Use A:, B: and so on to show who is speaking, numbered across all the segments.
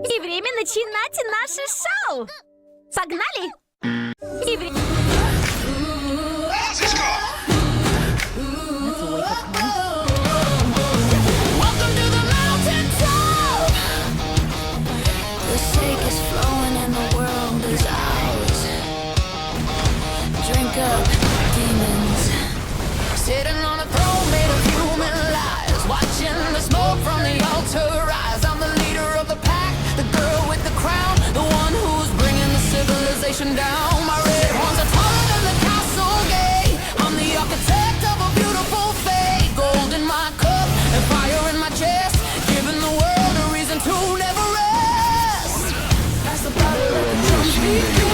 A: И время начинать наше шоу! Погнали! И время...
B: Sitting on a throne made of human lies, watching the smoke from the altar rise. I'm the leader of the pack, the girl with the crown, the one who's bringing the civilization down. My red horns are taller than the castle gate. I'm the architect of a beautiful fate. Gold in my cup and fire in my chest, giving the world a reason to never rest. Pass the bottle, let the drums begin.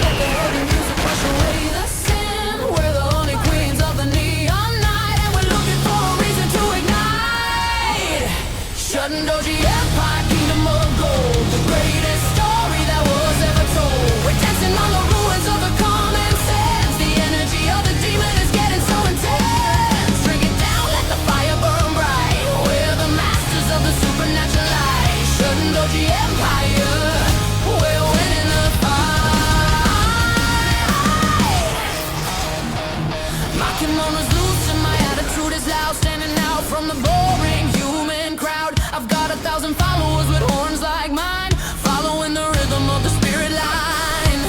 B: Let the heavy music wash away the sin. We're the only queens of the neon night, and we're looking for a reason to ignite. Shutting Doji Empire, kingdom of gold, the greatest story that was ever told. We're dancing on the ruins of the common sense. The energy of the demon is getting so intense. Drink it down, let the fire burn bright. We're the masters of the supernatural light. Shutting Doji Empire, we're winning the fight. My kimono's loose and my attitude is loud, standing out from the boring human crowd. I've got 1,000 followers with horns like mine, following the rhythm of the spirit line.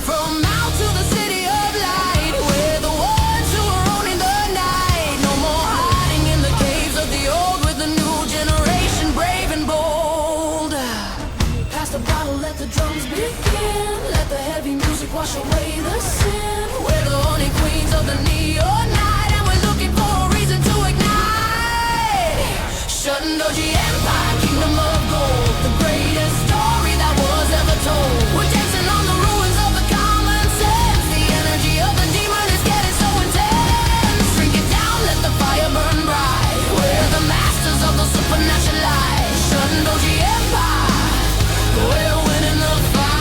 B: From out to the city of light, we're the ones who are owning the night. No more hiding in the caves of the old, with the new generation brave and bold. Pass the bottle, let the drums begin. Let the heavy music wash away the sin. We're the only queens of the neon night, and we're looking for a reason to ignite. Shutting Doji Empire, kingdom of gold, the greatest story that was ever told. We're dancing on the ruins of the common sense. The energy of the demon is getting so intense. Drink it down, let the fire burn bright. We're the masters of the supernatural light. Shutting Doji Empire, we're winning the fight.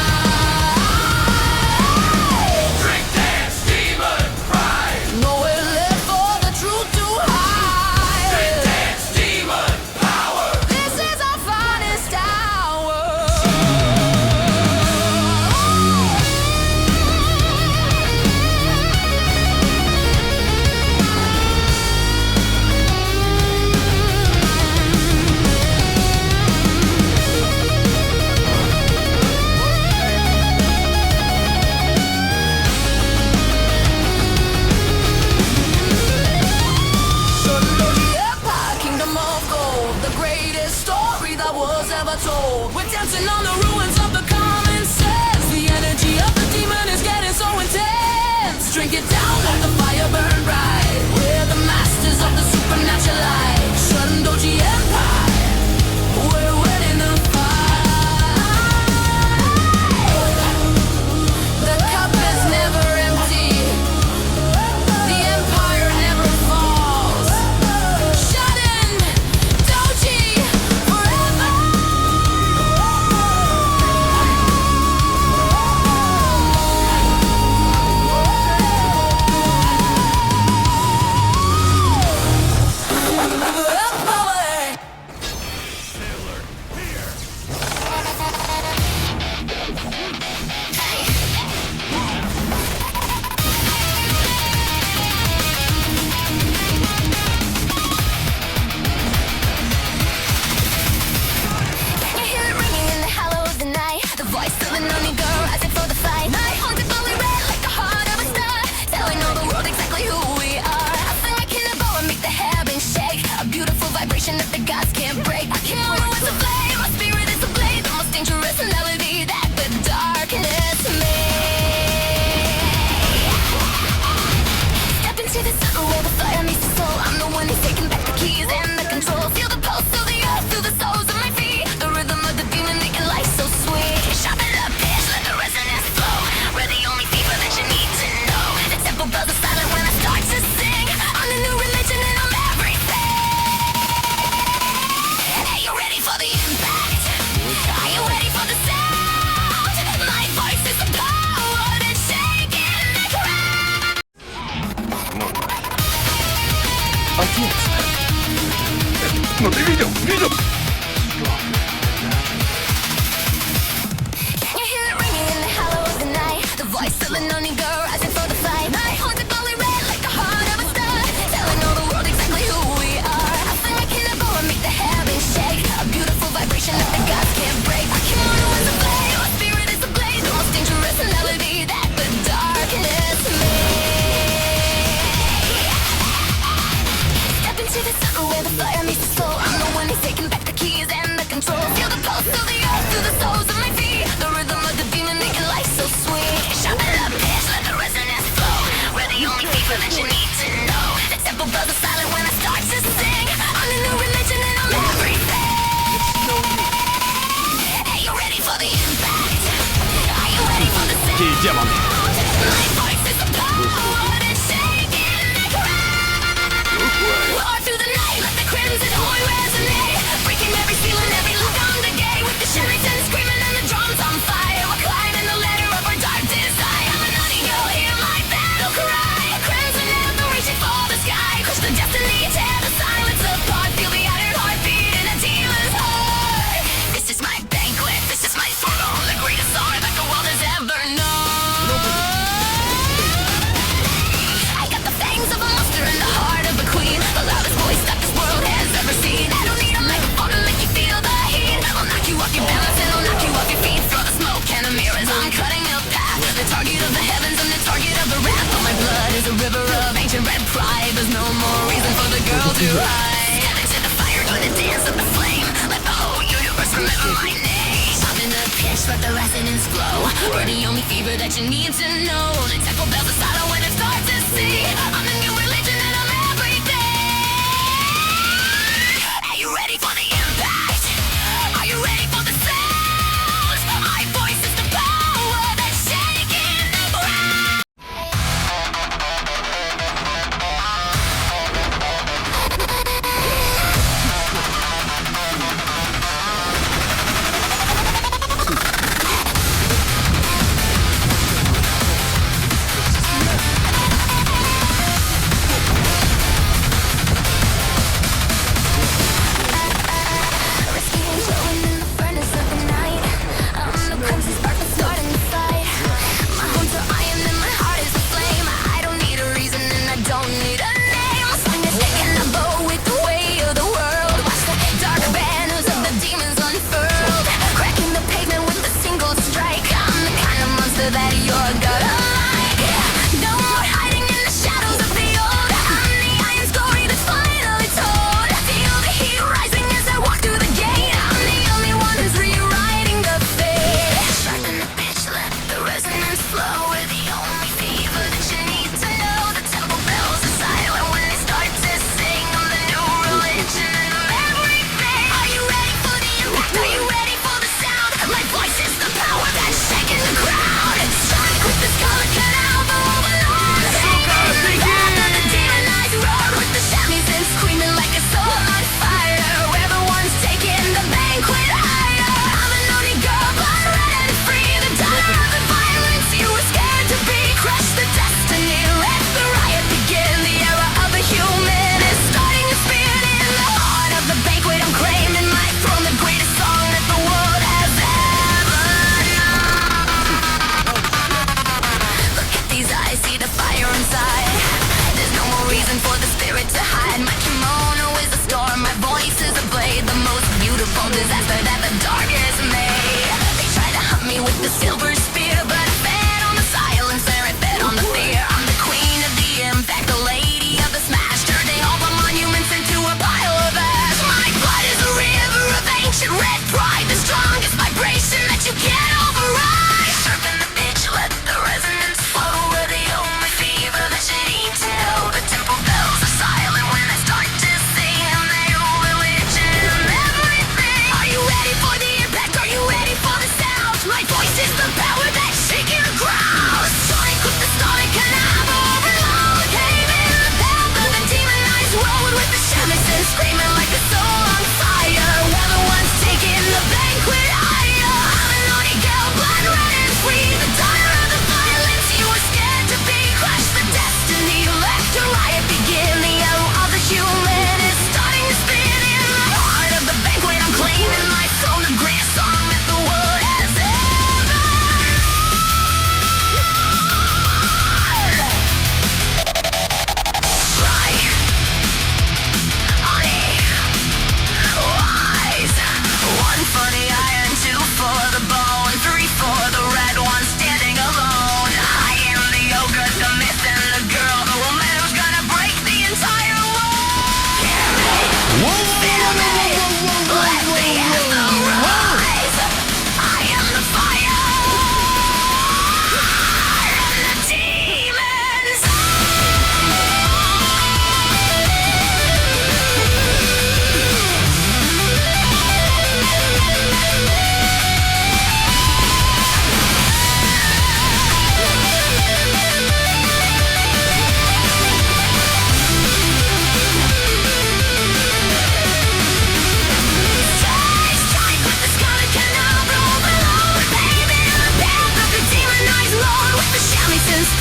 C: Drink, dance, demon, pride.
B: Nowhere left for the truth to hide.
C: Drink, dance, demon, power.
B: This is our finest hour. Shutting Doji Empire, kingdom of gold, the greatest story that was ever told. We're dancing on the ruins of the common sense. The energy of the demon is getting so intense. Drink it down, let the fire burn bright. We're the masters of the supernatural light. Shutting Doji Empire, we're winning the fight. The cup is never empty. The empire never falls. Shutting Doji forever.
D: Мелкие демоны.
B: There's no more reason for the girl to hide. Step into the fire, join the dance of the flame. Let the whole universe remember my name. I'm in the pitch, let the resonance flow. We're the only fever that you need to know. The temple bells are silent when it's dark to see. I'm the new religion and I'm everything. Are you ready for the impact? Are you ready for the sound? My voice is the power that's shaking the ground.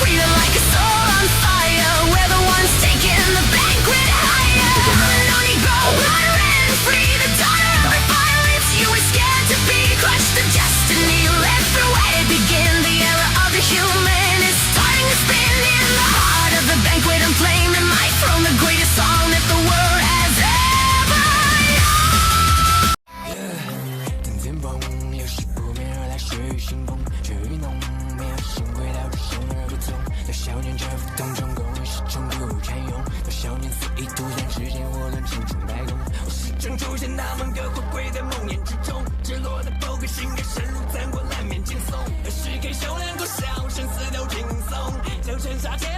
B: breathing like a soul on fire. We're the ones taking the banquet higher. No Negro, blood ran free. The daughter of our violence, you were scared to be crushed. The destiny left through it begin. The era of the human is starting to spin in the heart of the banquet. I'm flaming my throne, the greatest song that the world has ever known. 等天崩，游戏不灭，热辣血雨腥风，血雨浓，没有心会导致生而不从。到少年这副同中共是冲突占用，到少年肆意图想实现我论青春白宫。我始终出现那么个回归在梦魇之中，赤裸的剖开心的深入，残过烂面惊悚。是给少年过笑，生死都轻松，就剩下天。